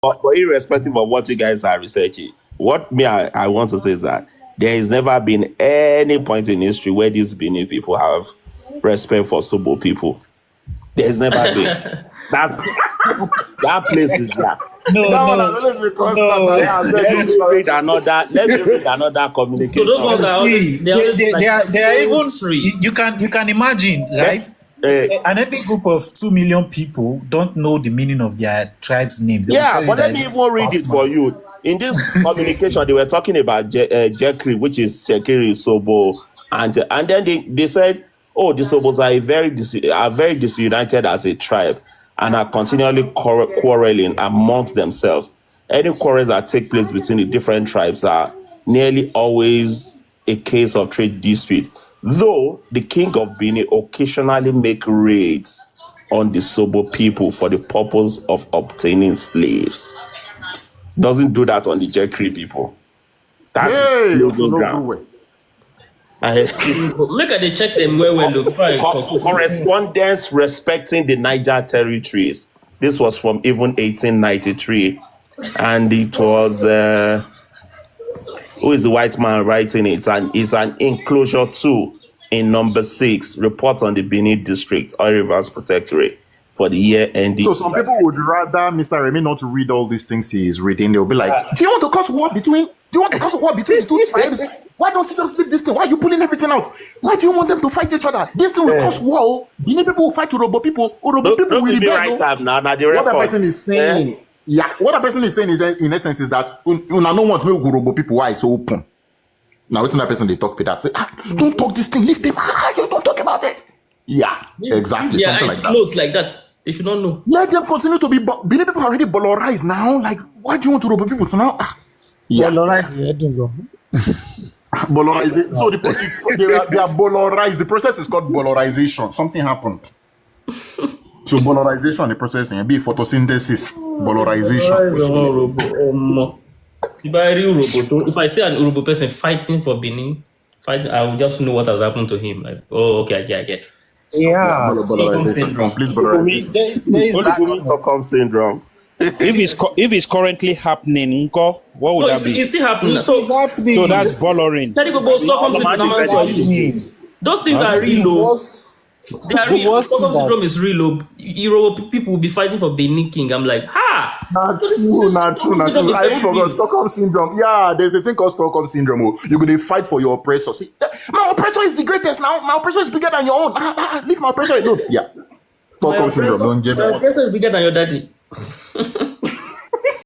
but irrespective of what you guys are researching, what I want to say is that there has never been any point in history where these Benin people have respect for Sobo people. There's never been. That's that place is there. Let's read another communication. So those ones are always, they are even you can imagine, right? An ethnic group of 2 million people don't know the meaning of their tribe's name. Yeah, but let me even read it for you. In this communication, they were talking about Jekri, which is Shekiri Sobo, and then they said, "Oh, the Sobos are very disunited as a tribe and are continually quarreling amongst themselves. Any quarrels that take place between the different tribes are nearly always a case of trade dispute. Though the king of Benin occasionally make raids on the Sobo people for the purpose of obtaining slaves, doesn't do that on the Jekri people. That's losing ground." Look at the check them where look. Correspondence respecting the Niger territories. This was from even 1893, and it was who is the white man writing it? And it's an enclosure 2 in number 6, report on the Benin district, Oil Rivers Protectorate for the year ending. So some people would rather Mr. Remy not to read all these things he is reading. They'll be like, do you want to cause war between the two tribes? Why don't you just leave this thing? Why are you pulling everything out? Why do you want them to fight each other? This thing will cause war. Benin people will fight Urobo people. Urobo people will rebel. Right now, what the person is saying, what the person is saying is, in essence, is that you don't want to make Urobo people why it's so open. Now, it's not person they talk to that. Say, don't talk this thing. Leave them. You don't talk about it. Yeah, exactly. Yeah, something it's like close like that. They should not know. Let them continue to be. Benin people are already polarized now. Like, why do you want Urobo people to now? Polarized. Bolarization. So they are bolarized. The process is called bolarization. Something happened. So bolarization, the process, be photosynthesis, bolarization. If I see an Urobo person fighting for Benin, I will just know what has happened to him. Like, oh, okay, I get. Yeah. Stockholm syndrome. Complete bolarization. There is that Stockholm syndrome. If it's currently happening, what would that be? It's still happening. So that's bollering. Stockholm syndrome. Those things are real. They are real. Stockholm syndrome is real. Europe people will be fighting for Benin king. I'm like, ha! Not true. I even forgot Stockholm syndrome. Yeah, there's a thing called Stockholm syndrome. You're going to fight for your oppressor. See, my oppressor is the greatest now. My oppressor is bigger than your own. Leave my oppressor alone. Yeah. Stockholm syndrome. Don't get my oppressor is bigger than your daddy.